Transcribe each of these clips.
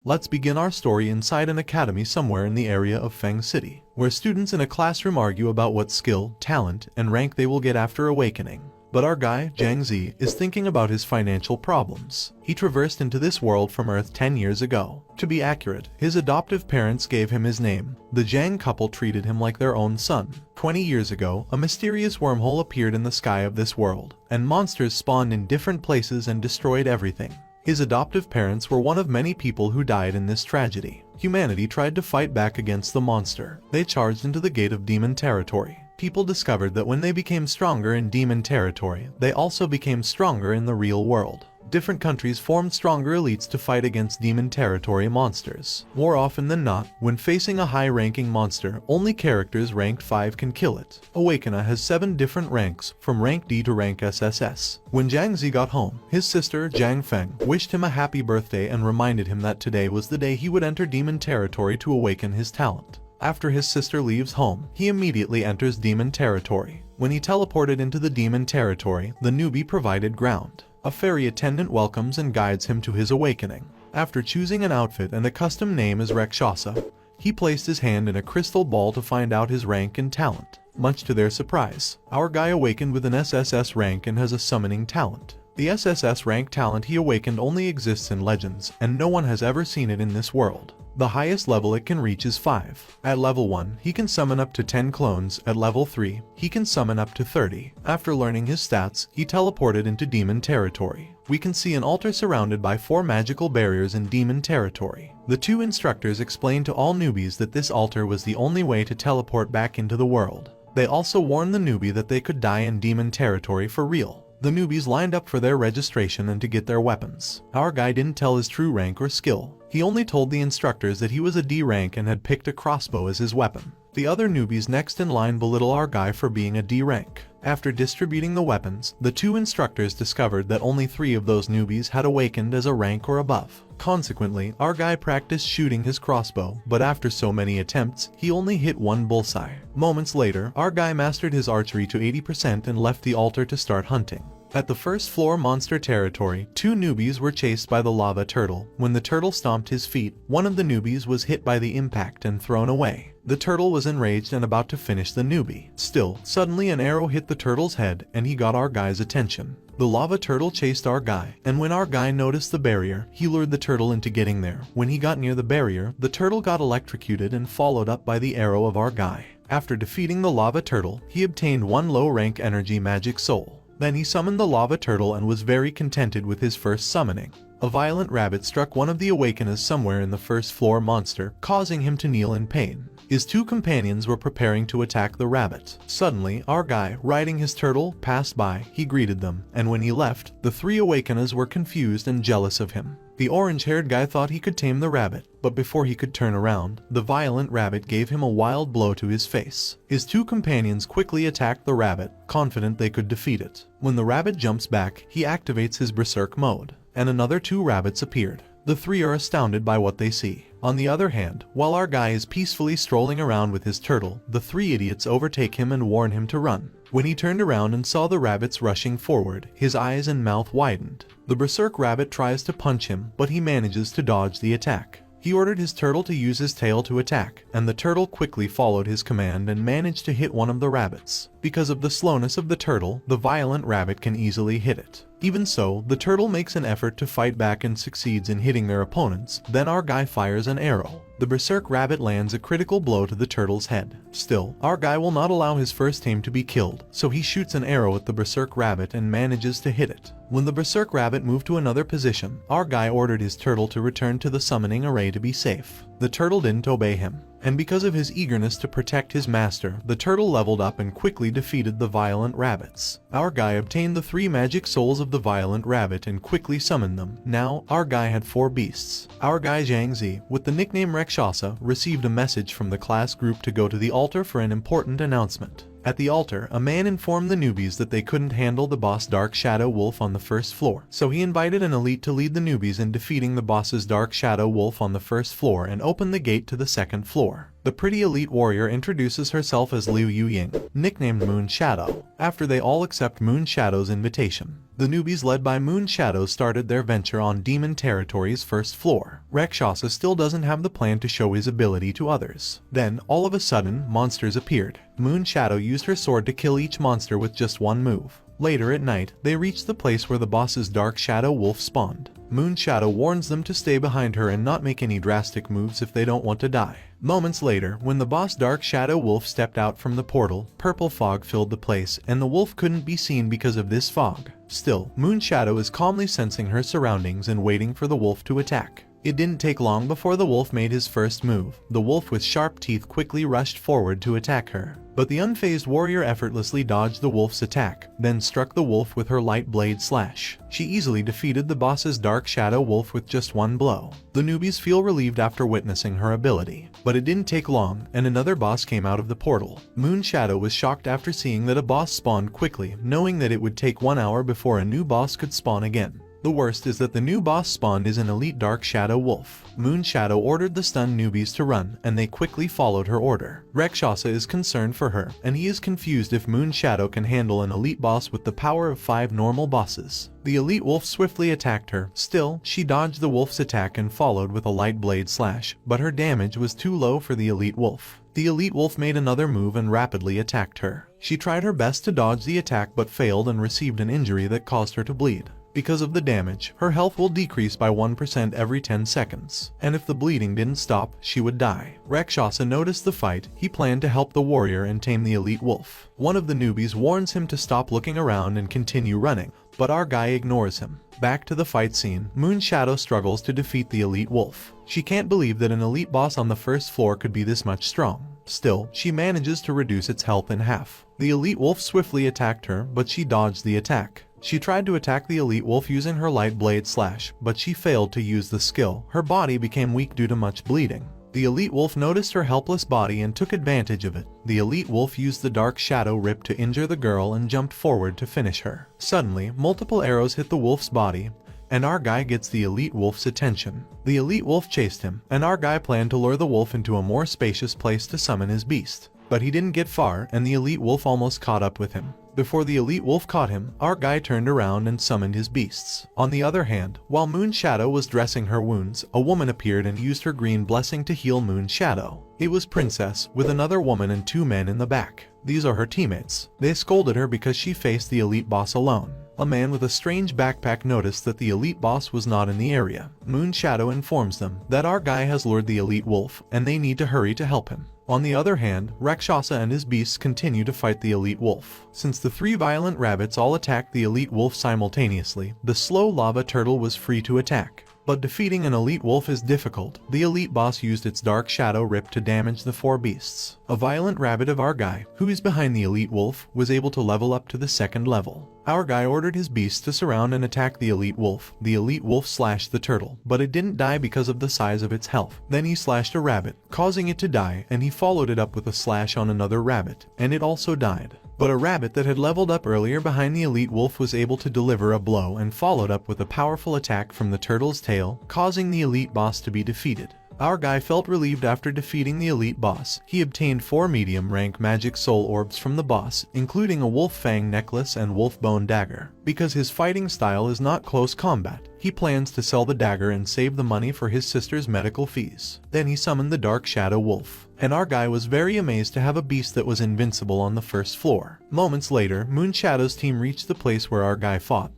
Let's begin our story inside an academy somewhere in the area of Feng City, where students in a classroom argue about what skill, talent, and rank they will get after awakening. But our guy, Jiang Zi, is thinking about his financial problems. He traversed into this world from Earth 10 years ago. To be accurate, his adoptive parents gave him his name. The Jiang couple treated him like their own son. 20 years ago, a mysterious wormhole appeared in the sky of this world, and monsters spawned in different places and destroyed everything. His adoptive parents were one of many people who died in this tragedy. Humanity tried to fight back against the monster. They charged into the gate of demon territory. People discovered that when they became stronger in demon territory, they also became stronger in the real world. Different countries formed stronger elites to fight against demon territory monsters. More often than not, when facing a high-ranking monster, only characters ranked 5 can kill it. Awakener has 7 different ranks, from rank D to rank SSS. When Jiang Zi got home, his sister, Jiang Feng, wished him a happy birthday and reminded him that today was the day he would enter demon territory to awaken his talent. After his sister leaves home, he immediately enters demon territory. When he teleported into the demon territory, the newbie provided ground. A fairy attendant welcomes and guides him to his awakening. After choosing an outfit and a custom name as Rakshasa, he placed his hand in a crystal ball to find out his rank and talent. Much to their surprise, our guy awakened with an SSS rank and has a summoning talent. The SSS rank talent he awakened only exists in legends, and no one has ever seen it in this world. The highest level it can reach is 5. At level 1, he can summon up to 10 clones. At level 3, he can summon up to 30. After learning his stats, he teleported into demon territory. We can see an altar surrounded by 4 magical barriers in demon territory. The 2 instructors explained to all newbies that this altar was the only way to teleport back into the world. They also warned the newbie that they could die in demon territory for real. The newbies lined up for their registration and to get their weapons. Our guy didn't tell his true rank or skill. He only told the instructors that he was a D rank and had picked a crossbow as his weapon. The other newbies next in line belittle our guy for being a D rank. After distributing the weapons, the 2 instructors discovered that only 3 of those newbies had awakened as a rank or above. Consequently, our guy practiced shooting his crossbow, but after so many attempts, he only hit 1 bullseye. Moments later, our guy mastered his archery to 80% and left the altar to start hunting. At the first floor monster territory, 2 newbies were chased by the lava turtle. When the turtle stomped his feet, one of the newbies was hit by the impact and thrown away. The turtle was enraged and about to finish the newbie. Still, suddenly an arrow hit the turtle's head and he got our guy's attention. The lava turtle chased our guy, and when our guy noticed the barrier, he lured the turtle into getting there. When he got near the barrier, the turtle got electrocuted and followed up by the arrow of our guy. After defeating the lava turtle, he obtained 1 low-rank energy magic soul. Then he summoned the lava turtle and was very contented with his first summoning. A violent rabbit struck one of the awakeners somewhere in the first floor monster, causing him to kneel in pain. His 2 companions were preparing to attack the rabbit. Suddenly, our guy, riding his turtle, passed by. He greeted them, and when he left, the 3 awakeners were confused and jealous of him. The orange-haired guy thought he could tame the rabbit, but before he could turn around, the violent rabbit gave him a wild blow to his face. His 2 companions quickly attacked the rabbit, confident they could defeat it. When the rabbit jumps back, he activates his berserk mode, and another 2 rabbits appeared. The 3 are astounded by what they see. On the other hand, while our guy is peacefully strolling around with his turtle, the 3 idiots overtake him and warn him to run. When he turned around and saw the rabbits rushing forward, his eyes and mouth widened. The berserk rabbit tries to punch him, but he manages to dodge the attack. He ordered his turtle to use his tail to attack, and the turtle quickly followed his command and managed to hit one of the rabbits. Because of the slowness of the turtle, the violent rabbit can easily hit it. Even so, the turtle makes an effort to fight back and succeeds in hitting their opponents. Then our guy fires an arrow. The berserk rabbit lands a critical blow to the turtle's head. Still, our guy will not allow his first aim to be killed, so he shoots an arrow at the berserk rabbit and manages to hit it. When the berserk rabbit moved to another position, our guy ordered his turtle to return to the summoning array to be safe. The turtle didn't obey him, and because of his eagerness to protect his master, the turtle leveled up and quickly defeated the violent rabbits. Our guy obtained the 3 magic souls of the violent rabbit and quickly summoned them. Now, our guy had 4 beasts. Our guy Jiang Zi, with the nickname Rakshasa, received a message from the class group to go to the altar for an important announcement. At the altar, a man informed the newbies that they couldn't handle the boss Dark Shadow Wolf on the first floor, so he invited an elite to lead the newbies in defeating the boss's Dark Shadow Wolf on the first floor and open the gate to the second floor. The pretty elite warrior introduces herself as Liu Yuying, nicknamed Moon Shadow, after they all accept Moon Shadow's invitation. The newbies led by Moon Shadow started their venture on Demon Territory's first floor. Rakshasa still doesn't have the plan to show his ability to others. Then, all of a sudden, monsters appeared. Moon Shadow used her sword to kill each monster with just one move. Later at night, they reached the place where the boss's Dark Shadow Wolf spawned. Moon Shadow warns them to stay behind her and not make any drastic moves if they don't want to die. Moments later, when the boss Dark Shadow Wolf stepped out from the portal, purple fog filled the place and the wolf couldn't be seen because of this fog. Still, Moon Shadow is calmly sensing her surroundings and waiting for the wolf to attack. It didn't take long before the wolf made his first move. The wolf with sharp teeth quickly rushed forward to attack her. But the unfazed warrior effortlessly dodged the wolf's attack, then struck the wolf with her light blade slash. She easily defeated the boss's Dark Shadow Wolf with just one blow. The newbies feel relieved after witnessing her ability. But it didn't take long, and another boss came out of the portal. Moon Shadow was shocked after seeing that a boss spawned quickly, knowing that it would take 1 hour before a new boss could spawn again. The worst is that the new boss spawned is an elite Dark Shadow Wolf. Moon Shadow ordered the stunned newbies to run, and they quickly followed her order. Rakshasa is concerned for her, and he is confused if Moon Shadow can handle an elite boss with the power of 5 normal bosses. The elite wolf swiftly attacked her. Still, she dodged the wolf's attack and followed with a light blade slash, but her damage was too low for the elite wolf. The elite wolf made another move and rapidly attacked her. She tried her best to dodge the attack but failed and received an injury that caused her to bleed. Because of the damage, her health will decrease by 1% every 10 seconds, and if the bleeding didn't stop, she would die. Rakshasa noticed the fight. He planned to help the warrior and tame the elite wolf. One of the newbies warns him to stop looking around and continue running, but our guy ignores him. Back to the fight scene, Moon Shadow struggles to defeat the elite wolf. She can't believe that an elite boss on the first floor could be this much strong. Still, she manages to reduce its health in half. The elite wolf swiftly attacked her, but she dodged the attack. She tried to attack the elite wolf using her light blade slash, but she failed to use the skill. Her body became weak due to much bleeding. The elite wolf noticed her helpless body and took advantage of it. The elite wolf used the Dark Shadow Rip to injure the girl and jumped forward to finish her. Suddenly, multiple arrows hit the wolf's body, and our guy gets the elite wolf's attention. The elite wolf chased him, and our guy planned to lure the wolf into a more spacious place to summon his beast. But he didn't get far, and the elite wolf almost caught up with him. Before the elite wolf caught him, our guy turned around and summoned his beasts. On the other hand, while Moon Shadow was dressing her wounds, a woman appeared and used her green blessing to heal Moon Shadow. It was Princess, with another woman and 2 men in the back. These are her teammates. They scolded her because she faced the elite boss alone. A man with a strange backpack noticed that the elite boss was not in the area. Moon Shadow informs them that our guy has lured the elite wolf, and they need to hurry to help him. On the other hand, Rakshasa and his beasts continue to fight the elite wolf. Since the 3 violent rabbits all attacked the elite wolf simultaneously, the slow lava turtle was free to attack. But defeating an elite wolf is difficult. The elite boss used its Dark Shadow Rip to damage the 4 beasts. A violent rabbit of our guy, who is behind the elite wolf, was able to level up to the 2nd level. Our guy ordered his beasts to surround and attack the elite wolf. The elite wolf slashed the turtle, but it didn't die because of the size of its health. Then he slashed a rabbit, causing it to die, and he followed it up with a slash on another rabbit, and it also died. But a rabbit that had leveled up earlier behind the elite wolf was able to deliver a blow and followed up with a powerful attack from the turtle's tail, causing the elite boss to be defeated. Our guy felt relieved after defeating the elite boss. He obtained 4 medium-rank magic soul orbs from the boss, including a wolf fang necklace and wolf bone dagger. Because his fighting style is not close combat, he plans to sell the dagger and save the money for his sister's medical fees. Then he summoned the Dark Shadow Wolf, and our guy was very amazed to have a beast that was invincible on the first floor. Moments later, Moon Shadow's team reached the place where our guy fought,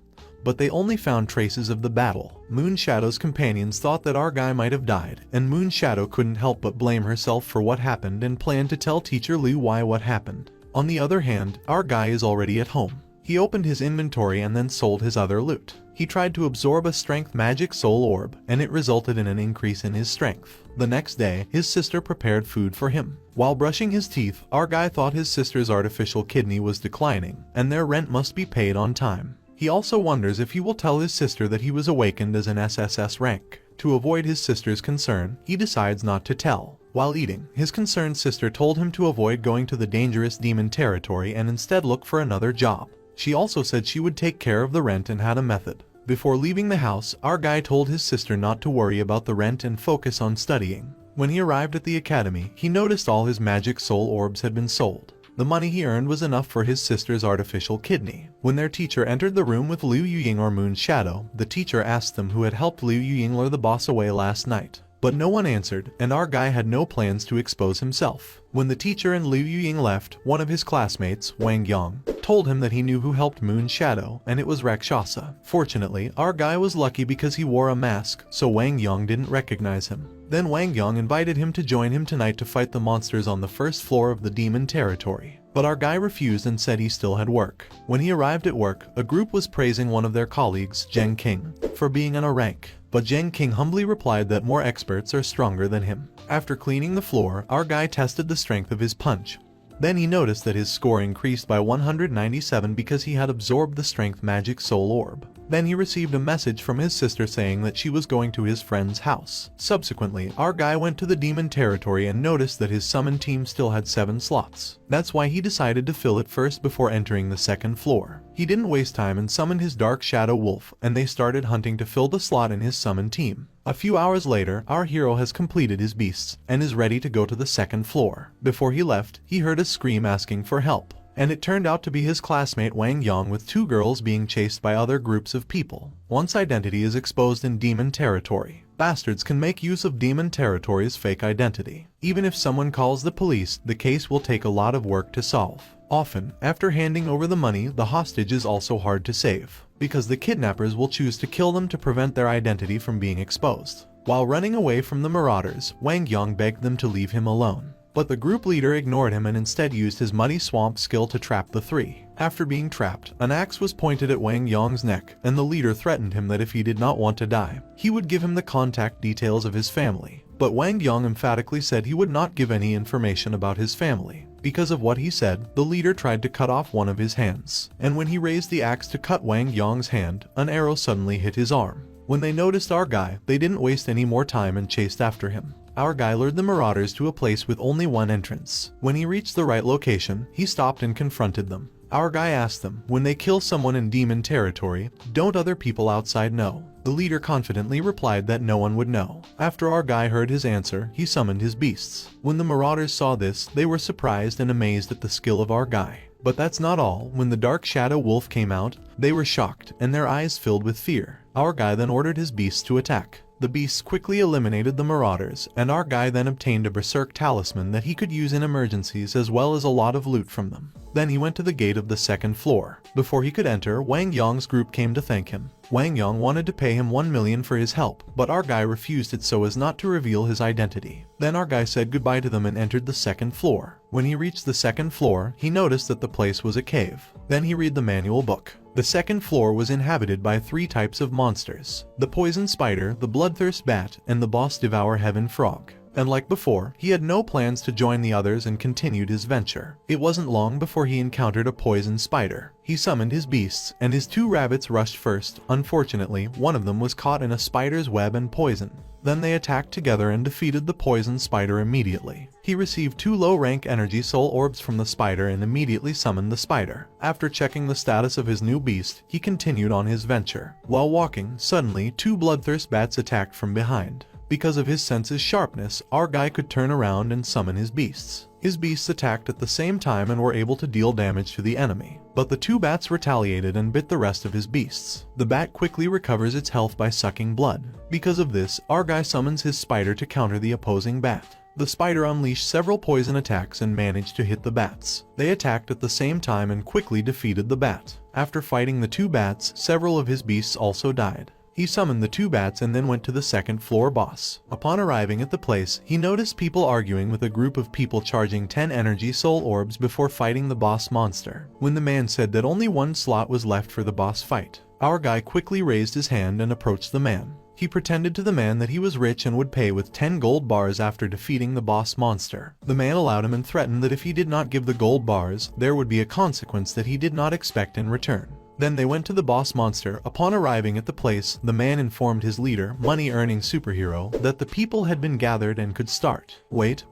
but they only found traces of the battle. Moon Shadow's companions thought that our guy might have died, and Moon Shadow couldn't help but blame herself for what happened and planned to tell Teacher Liu why what happened. On the other hand, our guy is already at home. He opened his inventory and then sold his other loot. He tried to absorb a strength magic soul orb, and it resulted in an increase in his strength. The next day, his sister prepared food for him. While brushing his teeth, our guy thought his sister's artificial kidney was declining, and their rent must be paid on time. He also wonders if he will tell his sister that he was awakened as an SSS rank. To avoid his sister's concern, he decides not to tell. While eating, his concerned sister told him to avoid going to the dangerous demon territory and instead look for another job. She also said she would take care of the rent and had a method. Before leaving the house, our guy told his sister not to worry about the rent and focus on studying. When he arrived at the academy, he noticed all his magic soul orbs had been sold. The money he earned was enough for his sister's artificial kidney. When their teacher entered the room with Liu Yuying or Moon's shadow, the teacher asked them who had helped Liu Yuying lure the boss away last night. But no one answered, and our guy had no plans to expose himself. When the teacher and Liu Yuying left, one of his classmates, Wang Yang, told him that he knew who helped Moon's shadow, and it was Rakshasa. Fortunately, our guy was lucky because he wore a mask, so Wang Yang didn't recognize him. Then Wang Yang invited him to join him tonight to fight the monsters on the first floor of the demon territory. But our guy refused and said he still had work. When he arrived at work, a group was praising one of their colleagues, Zheng King, for being in a rank. But Zheng King humbly replied that more experts are stronger than him. After cleaning the floor, our guy tested the strength of his punch. Then he noticed that his score increased by 197 because he had absorbed the strength magic soul orb. Then he received a message from his sister saying that she was going to his friend's house. Subsequently, our guy went to the demon territory and noticed that his summon team still had 7 slots. That's why he decided to fill it first before entering the second floor. He didn't waste time and summoned his dark shadow wolf, and they started hunting to fill the slot in his summon team. A few hours later, our hero has completed his beasts and is ready to go to the second floor. Before he left, he heard a scream asking for help. And it turned out to be his classmate Wang Yang with 2 girls being chased by other groups of people. Once identity is exposed in demon territory, bastards can make use of demon territory's fake identity. Even if someone calls the police, the case will take a lot of work to solve. Often, after handing over the money, the hostage is also hard to save, because the kidnappers will choose to kill them to prevent their identity from being exposed. While running away from the marauders, Wang Yang begged them to leave him alone. But the group leader ignored him and instead used his Muddy Swamp skill to trap the 3. After being trapped, an axe was pointed at Wang Yang's neck, and the leader threatened him that if he did not want to die, he would give him the contact details of his family. But Wang Yang emphatically said he would not give any information about his family. Because of what he said, the leader tried to cut off one of his hands, and when he raised the axe to cut Wang Yang's hand, an arrow suddenly hit his arm. When they noticed our guy, they didn't waste any more time and chased after him. Our guy lured the marauders to a place with only one entrance. When he reached the right location, he stopped and confronted them. Our guy asked them, when they kill someone in demon territory, don't other people outside know? The leader confidently replied that no one would know. After our guy heard his answer, he summoned his beasts. When the marauders saw this, they were surprised and amazed at the skill of our guy. But that's not all. When the dark shadow wolf came out, they were shocked and their eyes filled with fear. Our guy then ordered his beasts to attack. The beasts quickly eliminated the marauders, and our guy then obtained a berserk talisman that he could use in emergencies as well as a lot of loot from them. Then he went to the gate of the second floor. Before he could enter, Wang Yang's group came to thank him. Wang Yang wanted to pay him 1 million for his help, but our guy refused it so as not to reveal his identity. Then our guy said goodbye to them and entered the second floor. When he reached the second floor, he noticed that the place was a cave. Then he read the manual book. The second floor was inhabited by 3 types of monsters: the poison spider, the bloodthirst bat, and the boss devour heaven frog. And like before, he had no plans to join the others and continued his venture. It wasn't long before he encountered a poison spider. He summoned his beasts, and his 2 rabbits rushed first. Unfortunately, one of them was caught in a spider's web and poisoned. Then they attacked together and defeated the poison spider immediately. He received 2 low-rank energy soul orbs from the spider and immediately summoned the spider. After checking the status of his new beast, he continued on his venture. While walking, suddenly 2 bloodthirst bats attacked from behind. Because of his senses' sharpness, our guy could turn around and summon his beasts. His beasts attacked at the same time and were able to deal damage to the enemy. But the 2 bats retaliated and bit the rest of his beasts. The bat quickly recovers its health by sucking blood. Because of this, our guy summons his spider to counter the opposing bat. The spider unleashed several poison attacks and managed to hit the bats. They attacked at the same time and quickly defeated the bat. After fighting the 2 bats, several of his beasts also died. He summoned the 2 bats and then went to the second floor boss. Upon arriving at the place, he noticed people arguing with a group of people charging 10 energy soul orbs before fighting the boss monster. When the man said that only 1 slot was left for the boss fight, our guy quickly raised his hand and approached the man. He pretended to the man that he was rich and would pay with 10 gold bars after defeating the boss monster. The man allowed him and threatened that if he did not give the gold bars, there would be a consequence that he did not expect in return. Then they went to the boss monster. Upon arriving at the place, the man informed his leader, money-earning superhero, that the people had been gathered and could start. Wait.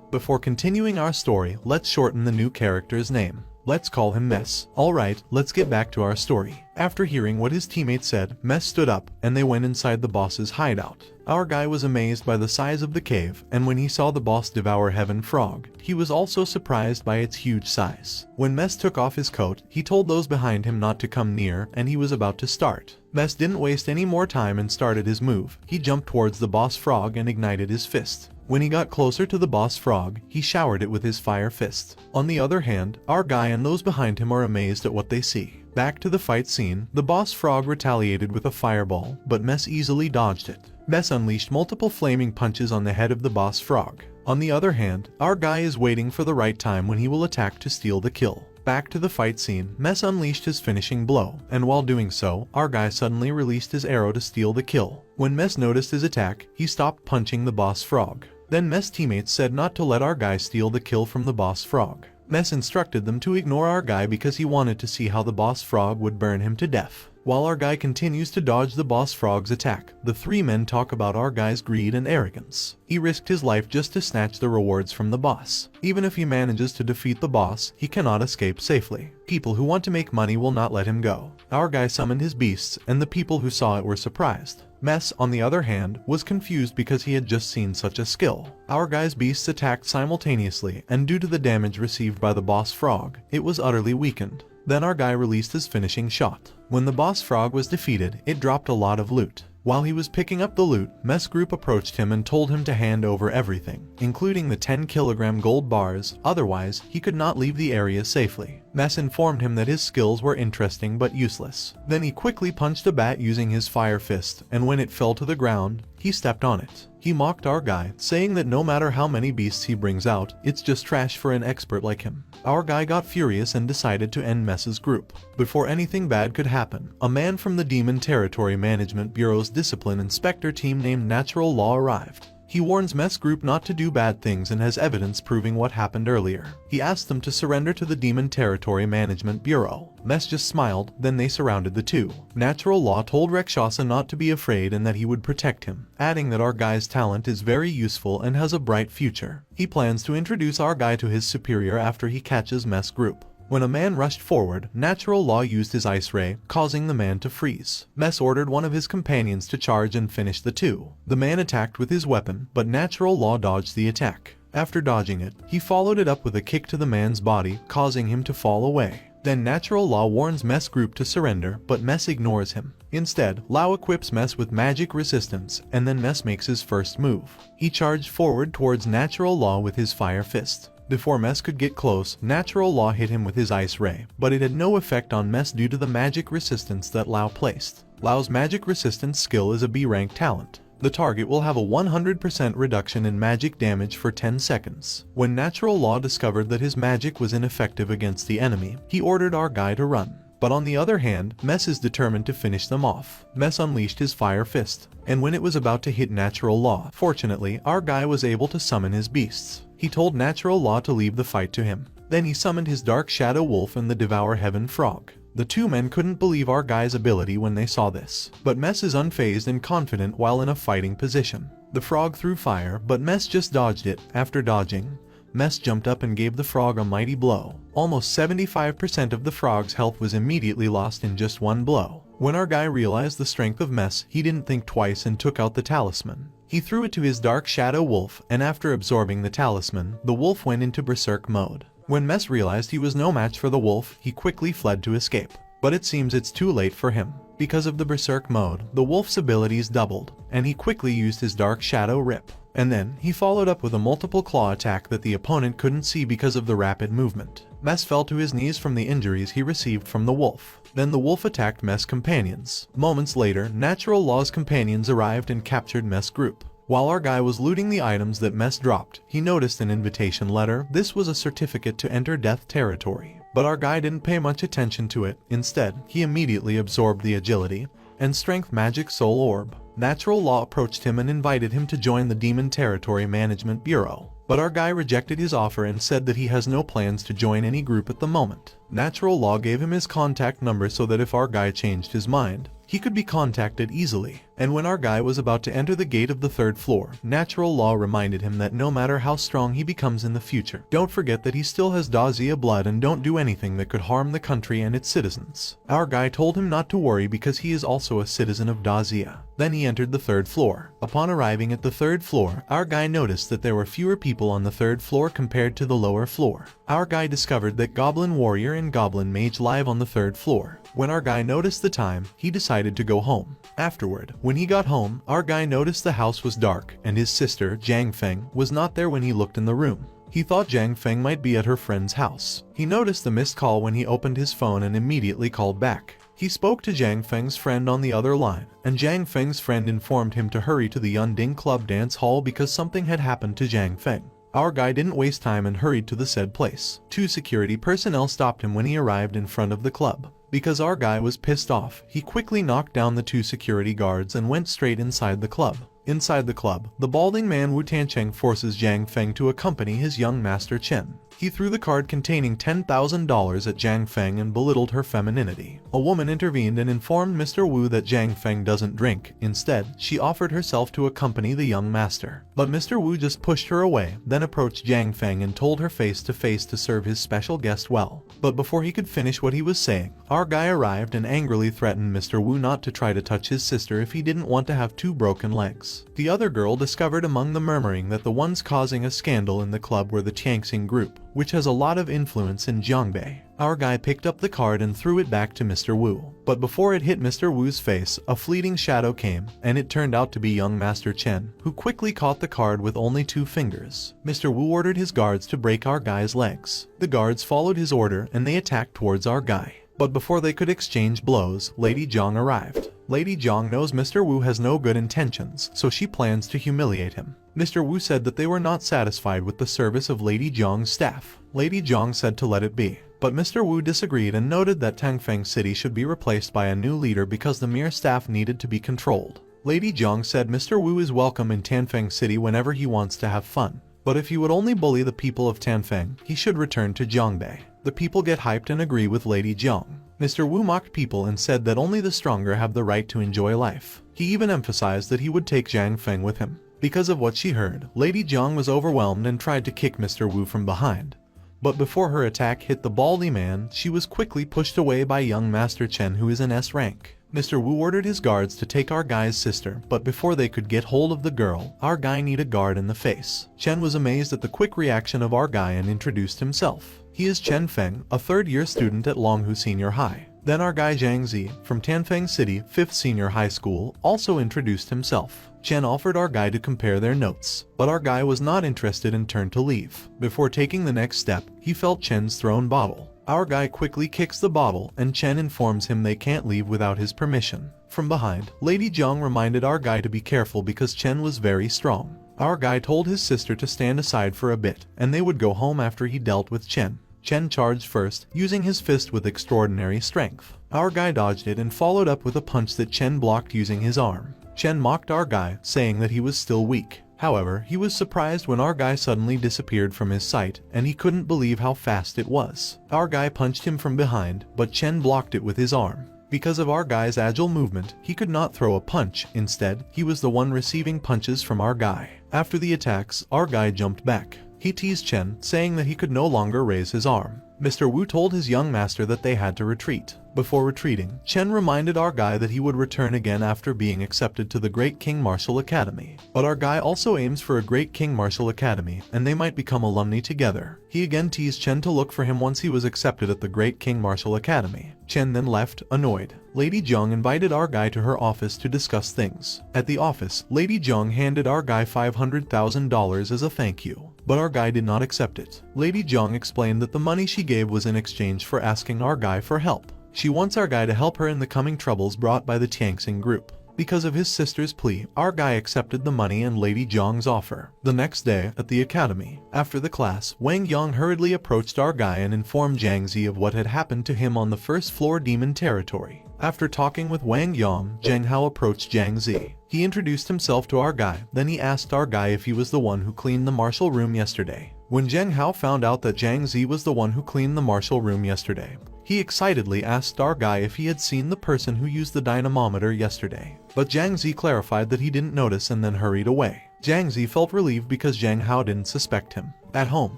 Before continuing our story, let's shorten the new character's name. Let's call him Mess. Alright, let's get back to our story. After hearing what his teammate said, Mess stood up, and they went inside the boss's hideout. Our guy was amazed by the size of the cave, and when he saw the boss devour Heaven Frog, he was also surprised by its huge size. When Mess took off his coat, he told those behind him not to come near, and he was about to start. Mess didn't waste any more time and started his move. He jumped towards the boss frog and ignited his fist. When he got closer to the boss frog, he showered it with his fire fist. On the other hand, our guy and those behind him are amazed at what they see. Back to the fight scene, the boss frog retaliated with a fireball, but Mess easily dodged it. Mess unleashed multiple flaming punches on the head of the boss frog. On the other hand, our guy is waiting for the right time when he will attack to steal the kill. Back to the fight scene, Mess unleashed his finishing blow, and while doing so, our guy suddenly released his arrow to steal the kill. When Mess noticed his attack, he stopped punching the boss frog. Then Mess' teammates said not to let our guy steal the kill from the boss frog. Mess instructed them to ignore our guy because he wanted to see how the boss frog would burn him to death. While our guy continues to dodge the boss frog's attack, the three men talk about our guy's greed and arrogance. He risked his life just to snatch the rewards from the boss. Even if he manages to defeat the boss, he cannot escape safely. People who want to make money will not let him go. Our guy summoned his beasts, and the people who saw it were surprised. Mess, on the other hand, was confused because he had just seen such a skill. Our guy's beasts attacked simultaneously, and due to the damage received by the boss frog, it was utterly weakened. Then our guy released his finishing shot. When the boss frog was defeated, it dropped a lot of loot. While he was picking up the loot, Mess Group approached him and told him to hand over everything, including the 10-kilogram gold bars, otherwise he could not leave the area safely. Mess informed him that his skills were interesting but useless. Then he quickly punched a bat using his fire fist, and when it fell to the ground, he stepped on it. He mocked our guy, saying that no matter how many beasts he brings out, it's just trash for an expert like him. Our guy got furious and decided to end Mess's group. Before anything bad could happen, a man from the Demon Territory Management Bureau's Discipline Inspector team named Natural Law arrived. He warns Mess Group not to do bad things and has evidence proving what happened earlier. He asked them to surrender to the Demon Territory Management Bureau. Mess just smiled, then they surrounded the two. Natural Law told Rakshasa not to be afraid and that he would protect him, adding that our guy's talent is very useful and has a bright future. He plans to introduce our guy to his superior after he catches Mess Group. When a man rushed forward, Natural Law used his ice ray, causing the man to freeze. Mess ordered one of his companions to charge and finish the two. The man attacked with his weapon, but Natural Law dodged the attack. After dodging it, he followed it up with a kick to the man's body, causing him to fall away. Then Natural Law warns Mess Group to surrender, but Mess ignores him. Instead, Lao equips Mess with magic resistance, and then Mess makes his first move. He charged forward towards Natural Law with his fire fist. Before Mess could get close, Natural Law hit him with his ice ray, but it had no effect on Mess due to the magic resistance that Lao placed. Lao's magic resistance skill is a B-rank talent. The target will have a 100% reduction in magic damage for 10 seconds. When Natural Law discovered that his magic was ineffective against the enemy, he ordered our guy to run. But on the other hand, Mess is determined to finish them off. Mess unleashed his fire fist, and when it was about to hit Natural Law, fortunately, our guy was able to summon his beasts. He told Natural Law to leave the fight to him. Then he summoned his Dark Shadow Wolf and the Devour Heaven Frog. The two men couldn't believe our guy's ability when they saw this, but Mess is unfazed and confident while in a fighting position. The frog threw fire, but Mess just dodged it. After dodging, Mess jumped up and gave the frog a mighty blow. Almost 75% of the frog's health was immediately lost in just one blow. When our guy realized the strength of Mess, he didn't think twice and took out the talisman. He threw it to his Dark Shadow Wolf, and after absorbing the talisman, the wolf went into berserk mode. When Mess realized he was no match for the wolf, he quickly fled to escape. But it seems it's too late for him. Because of the berserk mode, the wolf's abilities doubled, and he quickly used his Dark Shadow Rip. And then, he followed up with a multiple claw attack that the opponent couldn't see because of the rapid movement. Mess fell to his knees from the injuries he received from the wolf. Then the wolf attacked Mess' companions. Moments later, Natural Law's companions arrived and captured Mess Group. While our guy was looting the items that Mess dropped, he noticed an invitation letter. This was a certificate to enter Death Territory. But our guy didn't pay much attention to it. Instead, he immediately absorbed the agility and strength magic soul orb. Natural Law approached him and invited him to join the Demon Territory Management Bureau. But our guy rejected his offer and said that he has no plans to join any group at the moment. Natural Law gave him his contact number so that if our guy changed his mind, he could be contacted easily. And when our guy was about to enter the gate of the 3rd floor, natural law reminded him that no matter how strong he becomes in the future, don't forget that he still has Dazia blood and don't do anything that could harm the country and its citizens. Our guy told him not to worry because he is also a citizen of Dazia. Then he entered the 3rd floor. Upon arriving at the 3rd floor, our guy noticed that there were fewer people on the 3rd floor compared to the lower floor. Our guy discovered that Goblin Warrior and Goblin Mage live on the 3rd floor. When our guy noticed the time, he decided to go home. Afterward, when he got home, our guy noticed the house was dark and his sister, Jiang Feng, was not there when he looked in the room. He thought Jiang Feng might be at her friend's house. He noticed the missed call when he opened his phone and immediately called back. He spoke to Jiang Feng's friend on the other line, and Jiang Feng's friend informed him to hurry to the Yunding Club dance hall because something had happened to Jiang Feng. Our guy didn't waste time and hurried to the said place. 2 security personnel stopped him when he arrived in front of the club. Because our guy was pissed off, he quickly knocked down the 2 security guards and went straight inside the club. Inside the club, the balding man Wu Tancheng forces Jiang Feng to accompany his young master Chen. He threw the card containing $10,000 at Jiang Feng and belittled her femininity. A woman intervened and informed Mr. Wu that Jiang Feng doesn't drink. Instead, she offered herself to accompany the young master. But Mr. Wu just pushed her away, then approached Jiang Feng and told her face to face to serve his special guest well. But before he could finish what he was saying, our guy arrived and angrily threatened Mr. Wu not to try to touch his sister if he didn't want to have 2 broken legs. The other girl discovered among the murmuring that the ones causing a scandal in the club were the Tianxing group, which has a lot of influence in Jiangbei. Our guy picked up the card and threw it back to Mr. Wu. But before it hit Mr. Wu's face, a fleeting shadow came, and it turned out to be young Master Chen, who quickly caught the card with only 2 fingers. Mr. Wu ordered his guards to break our guy's legs. The guards followed his order and they attacked towards our guy. But before they could exchange blows, Lady Jiang arrived. Lady Jiang knows Mr. Wu has no good intentions, so she plans to humiliate him. Mr. Wu said that they were not satisfied with the service of Lady Jiang's staff. Lady Jiang said to let it be. But Mr. Wu disagreed and noted that Tangfeng City should be replaced by a new leader because the mere staff needed to be controlled. Lady Jiang said Mr. Wu is welcome in Tanfeng City whenever he wants to have fun. But if he would only bully the people of Tanfeng, he should return to Jiangbei. The people get hyped and agree with Lady Jiang. Mr. Wu mocked people and said that only the stronger have the right to enjoy life. He even emphasized that he would take Jiang Feng with him. Because of what she heard, Lady Jiang was overwhelmed and tried to kick Mr. Wu from behind. But before her attack hit the baldy man, she was quickly pushed away by young Master Chen, who is in S rank. Mr. Wu ordered his guards to take our guy's sister, but before they could get hold of the girl, our guy needed a guard in the face. Chen was amazed at the quick reaction of our guy and introduced himself. He is Chen Feng, a 3rd-year student at Longhu Senior High. Then our guy Zhang Zi, from Tanfeng City, 5th Senior High School, also introduced himself. Chen offered our guy to compare their notes, but our guy was not interested and turned to leave. Before taking the next step, he felt Chen's thrown bottle. Our guy quickly kicks the bottle and Chen informs him they can't leave without his permission. From behind, Lady Jiang reminded our guy to be careful because Chen was very strong. Our guy told his sister to stand aside for a bit, and they would go home after he dealt with Chen. Chen charged first, using his fist with extraordinary strength. Our guy dodged it and followed up with a punch that Chen blocked using his arm. Chen mocked our guy, saying that he was still weak. However, he was surprised when our guy suddenly disappeared from his sight, and he couldn't believe how fast it was. Our guy punched him from behind, but Chen blocked it with his arm. Because of our guy's agile movement, he could not throw a punch. Instead, he was the one receiving punches from our guy. After the attacks, our guy jumped back. He teased Chen, saying that he could no longer raise his arm. Mr. Wu told his young master that they had to retreat. Before retreating, Chen reminded our guy that he would return again after being accepted to the Great King Martial Academy. But our guy also aims for a Great King Martial Academy, and they might become alumni together. He again teased Chen to look for him once he was accepted at the Great King Martial Academy. Chen then left, annoyed. Lady Jiang invited our guy to her office to discuss things. At the office, Lady Jiang handed our guy $500,000 as a thank you. But our guy did not accept it. Lady Jiang explained that the money she gave was in exchange for asking our guy for help. She wants our guy to help her in the coming troubles brought by the Tianxing group. Because of his sister's plea, our guy accepted the money and Lady Jiang's offer. The next day, at the academy, after the class, Wang Yang hurriedly approached our guy and informed Jiang Zi of what had happened to him on the 1st floor demon territory. After talking with Wang Yang, Zhang Hao approached Jiang Zi. He introduced himself to our guy, then he asked our guy if he was the one who cleaned the martial room yesterday. When Zheng Hao found out that Zhang Zi was the one who cleaned the martial room yesterday, he excitedly asked our guy if he had seen the person who used the dynamometer yesterday. But Zhang Zi clarified that he didn't notice and then hurried away. Zhang Zi felt relieved because Zheng Hao didn't suspect him. At home,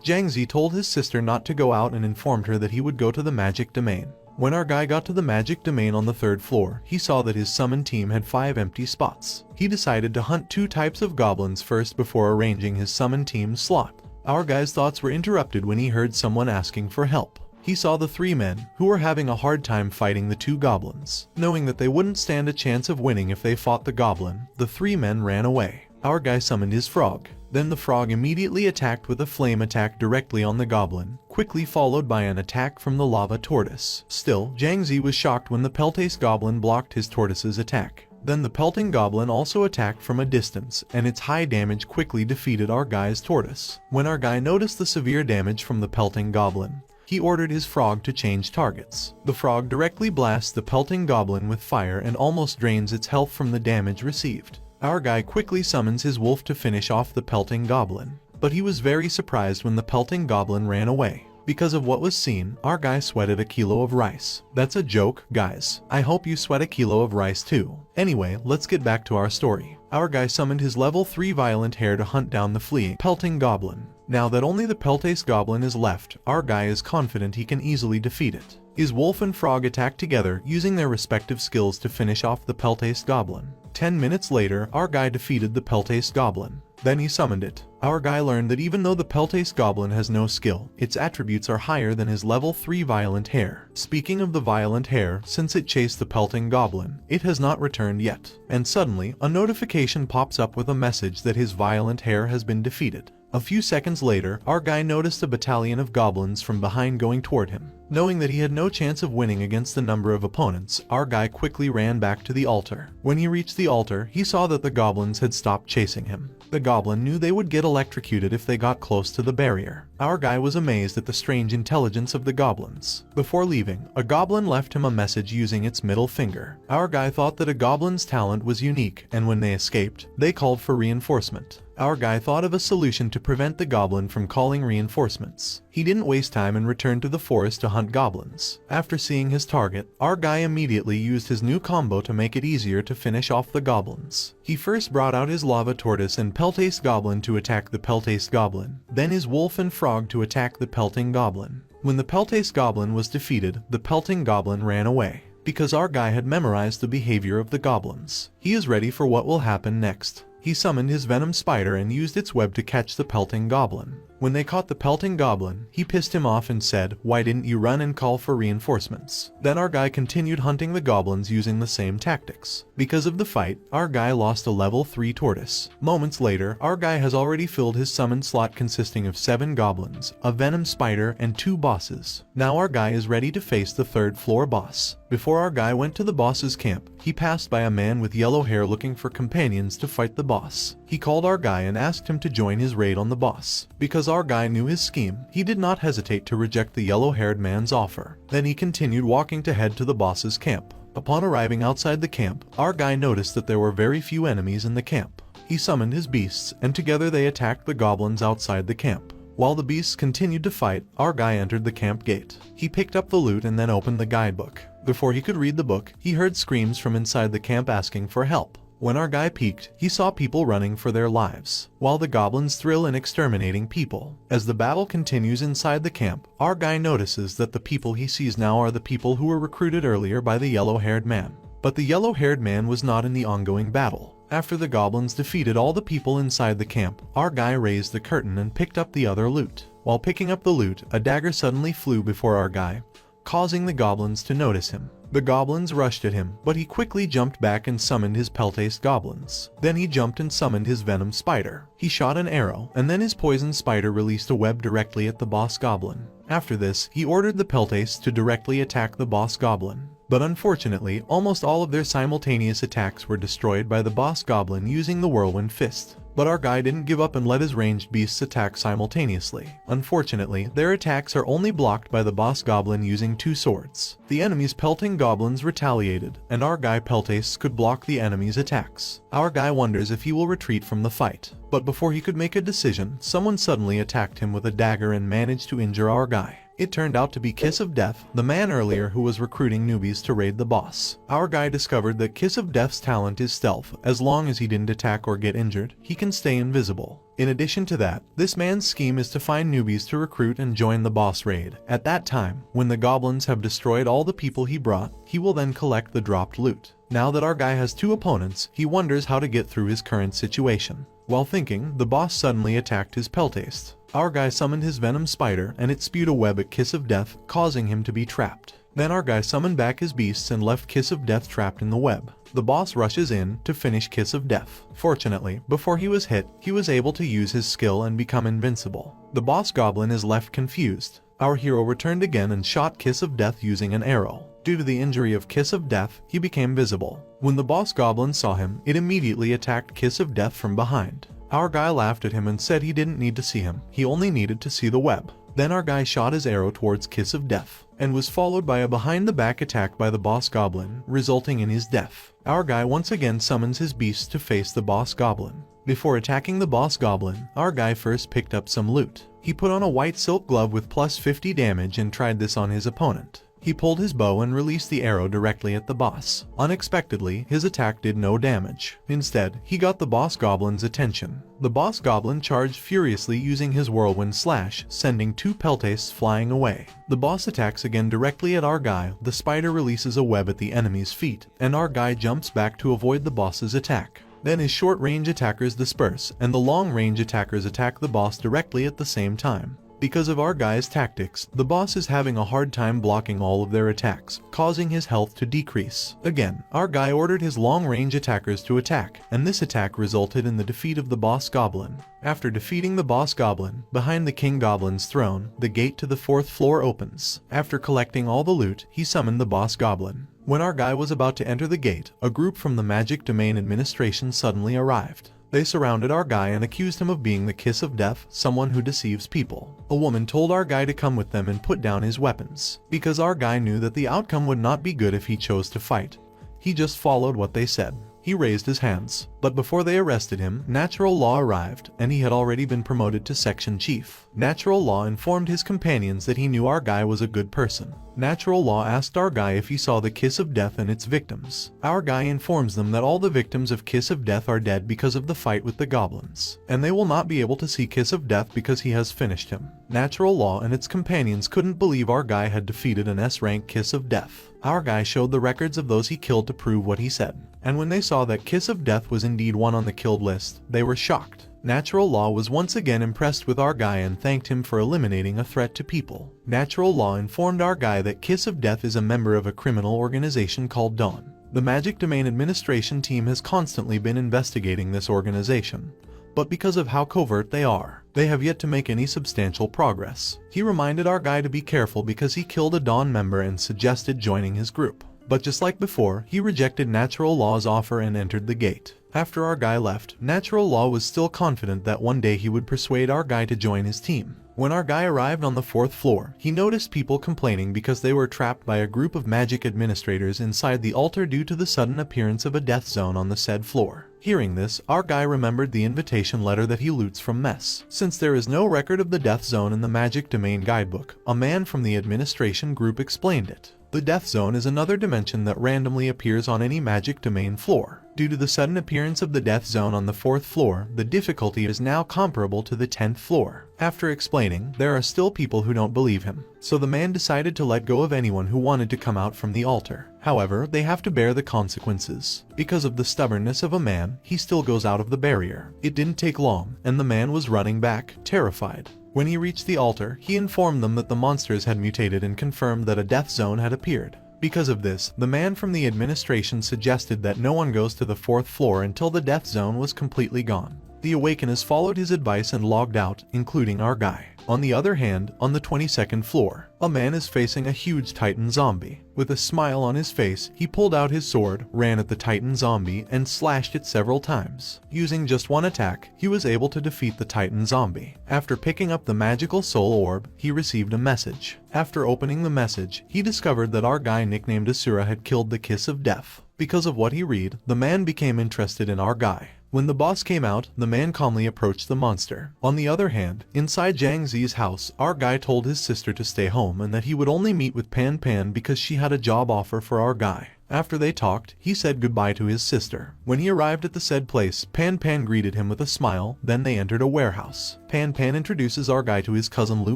Zhang Zi told his sister not to go out and informed her that he would go to the magic domain. When our guy got to the magic domain on the 3rd floor, he saw that his summon team had 5 empty spots. He decided to hunt 2 types of goblins first before arranging his summon team's slot. Our guy's thoughts were interrupted when he heard someone asking for help. He saw the 3 men, who were having a hard time fighting the 2 goblins. Knowing that they wouldn't stand a chance of winning if they fought the goblin, the 3 men ran away. Our guy summoned his frog. Then the frog immediately attacked with a flame attack directly on the goblin, quickly followed by an attack from the lava tortoise. Still, Zhang Zi was shocked when the Peltace goblin blocked his tortoise's attack. Then the pelting goblin also attacked from a distance, and its high damage quickly defeated our guy's tortoise. When our guy noticed the severe damage from the pelting goblin, he ordered his frog to change targets. The frog directly blasts the pelting goblin with fire and almost drains its health from the damage received. Our guy quickly summons his wolf to finish off the pelting goblin, but he was very surprised when the pelting goblin ran away. Because of what was seen, our guy sweated a kilo of rice. That's a joke, guys. I hope you sweat a kilo of rice too. Anyway, let's get back to our story. Our guy summoned his level 3 violent hare to hunt down the fleeing pelting goblin. Now that only the Peltace goblin is left, our guy is confident he can easily defeat it. His wolf and frog attack together, using their respective skills to finish off the Peltace goblin. 10 minutes later, our guy defeated the Peltace goblin. Then he summoned it. Our guy learned that even though the Peltace goblin has no skill, its attributes are higher than his level 3 violent hare. Speaking of the violent hare, since it chased the pelting goblin, it has not returned yet. And suddenly, a notification pops up with a message that his violent hare has been defeated. A few seconds later, our guy noticed a battalion of goblins from behind going toward him. Knowing that he had no chance of winning against the number of opponents, our guy quickly ran back to the altar. When he reached the altar, he saw that the goblins had stopped chasing him. The goblin knew they would get electrocuted if they got close to the barrier. Our guy was amazed at the strange intelligence of the goblins. Before leaving, a goblin left him a message using its middle finger. Our guy thought that a goblin's talent was unique, and when they escaped, they called for reinforcement. Our guy thought of a solution to prevent the goblin from calling reinforcements. He didn't waste time and returned to the forest to hunt goblins. After seeing his target, our guy immediately used his new combo to make it easier to finish off the goblins. He first brought out his lava tortoise and Peltace goblin to attack the Peltace goblin, then his wolf and frog to attack the pelting goblin. When the Peltace goblin was defeated, the pelting goblin ran away. Because our guy had memorized the behavior of the goblins, he is ready for what will happen next. He summoned his venom spider and used its web to catch the pelting goblin. When they caught the pelting goblin, he pissed him off and said, "Why didn't you run and call for reinforcements?" Then our guy continued hunting the goblins using the same tactics. Because of the fight, our guy lost a level 3 tortoise. Moments later, our guy has already filled his summon slot consisting of 7 goblins, a venom spider, and 2 bosses. Now our guy is ready to face the 3rd floor boss. Before our guy went to the boss's camp, he passed by a man with yellow hair looking for companions to fight the boss. He called our guy and asked him to join his raid on the boss. Because our guy knew his scheme, he did not hesitate to reject the yellow-haired man's offer. Then he continued walking to head to the boss's camp. Upon arriving outside the camp, our guy noticed that there were very few enemies in the camp. He summoned his beasts, and together they attacked the goblins outside the camp. While the beasts continued to fight, our guy entered the camp gate. He picked up the loot and then opened the guidebook. Before he could read the book, he heard screams from inside the camp asking for help. When our guy peeked, he saw people running for their lives, while the goblins thrill in exterminating people. As the battle continues inside the camp, our guy notices that the people he sees now are the people who were recruited earlier by the yellow-haired man. But the yellow-haired man was not in the ongoing battle. After the goblins defeated all the people inside the camp, our guy raised the curtain and picked up the other loot. While picking up the loot, a dagger suddenly flew before our guy, causing the goblins to notice him. The goblins rushed at him, but he quickly jumped back and summoned his Peltace goblins. Then he jumped and summoned his venom spider. He shot an arrow, and then his poison spider released a web directly at the boss goblin. After this, he ordered the Peltace to directly attack the boss goblin. But unfortunately, almost all of their simultaneous attacks were destroyed by the boss goblin using the whirlwind fist. But our guy didn't give up and let his ranged beasts attack simultaneously. Unfortunately, their attacks are only blocked by the boss goblin using 2 swords. The enemy's pelting goblins retaliated, and our guy Peltace could block the enemy's attacks. Our guy wonders if he will retreat from the fight. But before he could make a decision, someone suddenly attacked him with a dagger and managed to injure our guy. It turned out to be Kiss of Death, the man earlier who was recruiting newbies to raid the boss. Our guy discovered that Kiss of Death's talent is stealth. As long as he didn't attack or get injured, he can stay invisible. In addition to that, this man's scheme is to find newbies to recruit and join the boss raid. At that time, when the goblins have destroyed all the people he brought, he will then collect the dropped loot. Now that our guy has 2 opponents, he wonders how to get through his current situation. While thinking, the boss suddenly attacked his peltaste. Our guy summoned his venom spider and it spewed a web at Kiss of Death, causing him to be trapped. Then our guy summoned back his beasts and left Kiss of Death trapped in the web. The boss rushes in to finish Kiss of Death. Fortunately, before he was hit, he was able to use his skill and become invincible. The boss goblin is left confused. Our hero returned again and shot Kiss of Death using an arrow. Due to the injury of Kiss of Death, he became visible. When the boss goblin saw him, it immediately attacked Kiss of Death from behind. Our guy laughed at him and said he didn't need to see him, he only needed to see the web. Then our guy shot his arrow towards Kiss of Death, and was followed by a behind-the-back attack by the boss goblin, resulting in his death. Our guy once again summons his beasts to face the boss goblin. Before attacking the boss goblin, our guy first picked up some loot. He put on a white silk glove with plus 50 damage and tried this on his opponent. He pulled his bow and released the arrow directly at the boss. Unexpectedly, his attack did no damage. Instead, he got the boss goblin's attention. The boss goblin charged furiously using his whirlwind slash, sending 2 peltastes flying away. The boss attacks again directly at our guy. The spider releases a web at the enemy's feet, and our guy jumps back to avoid the boss's attack. Then his short-range attackers disperse, and the long-range attackers attack the boss directly at the same time. Because of our guy's tactics, the boss is having a hard time blocking all of their attacks, causing his health to decrease. Again, our guy ordered his long-range attackers to attack, and this attack resulted in the defeat of the boss goblin. After defeating the boss goblin, behind the king goblin's throne, the gate to the 4th floor opens. After collecting all the loot, he summoned the boss goblin. When our guy was about to enter the gate, a group from the Magic Domain Administration suddenly arrived. They surrounded our guy and accused him of being the Kiss of Death, someone who deceives people. A woman told our guy to come with them and put down his weapons, because our guy knew that the outcome would not be good if he chose to fight. He just followed what they said. He raised his hands, but before they arrested him, Natural Law arrived, and he had already been promoted to Section Chief. Natural Law informed his companions that he knew our guy was a good person. Natural Law asked our guy if he saw the Kiss of Death and its victims. Our guy informs them that all the victims of Kiss of Death are dead because of the fight with the goblins, and they will not be able to see Kiss of Death because he has finished him. Natural Law and its companions couldn't believe our guy had defeated an S-rank Kiss of Death. Our guy showed the records of those he killed to prove what he said, and when they saw that Kiss of Death was indeed one on the killed list, they were shocked. Natural Law was once again impressed with our guy and thanked him for eliminating a threat to people. Natural Law informed our guy that Kiss of Death is a member of a criminal organization called Dawn. The Magic Domain Administration team has constantly been investigating this organization, but because of how covert they are, they have yet to make any substantial progress. He reminded our guy to be careful because he killed a Dawn member and suggested joining his group. But just like before, he rejected Natural Law's offer and entered the gate. After our guy left, Natural Law was still confident that one day he would persuade our guy to join his team. When our guy arrived on the 4th floor, he noticed people complaining because they were trapped by a group of magic administrators inside the altar due to the sudden appearance of a death zone on the said floor. Hearing this, our guy remembered the invitation letter that he loots from Mess. Since there is no record of the death zone in the Magic Domain guidebook, a man from the administration group explained it. The Death Zone is another dimension that randomly appears on any Magic Domain floor. Due to the sudden appearance of the Death Zone on the 4th floor, the difficulty is now comparable to the 10th floor. After explaining, there are still people who don't believe him, so the man decided to let go of anyone who wanted to come out from the altar. However, they have to bear the consequences. Because of the stubbornness of a man, he still goes out of the barrier. It didn't take long, and the man was running back, terrified. When he reached the altar, he informed them that the monsters had mutated and confirmed that a death zone had appeared. Because of this, the man from the administration suggested that no one goes to the 4th floor until the death zone was completely gone. The Awakeners followed his advice and logged out, including our guy. On the other hand, on the 22nd floor, a man is facing a huge Titan zombie. With a smile on his face, he pulled out his sword, ran at the Titan zombie, and slashed it several times. Using just one attack, he was able to defeat the Titan zombie. After picking up the magical soul orb, he received a message. After opening the message, he discovered that our guy nicknamed Asura had killed the Kiss of Death. Because of what he read, the man became interested in our guy. When the boss came out, the man calmly approached the monster. On the other hand, inside Zhang Zi's house, our guy told his sister to stay home and that he would only meet with Pan Pan because she had a job offer for our guy. After they talked, he said goodbye to his sister. When he arrived at the said place, Pan Pan greeted him with a smile, then they entered a warehouse. Pan Pan introduces our guy to his cousin Lu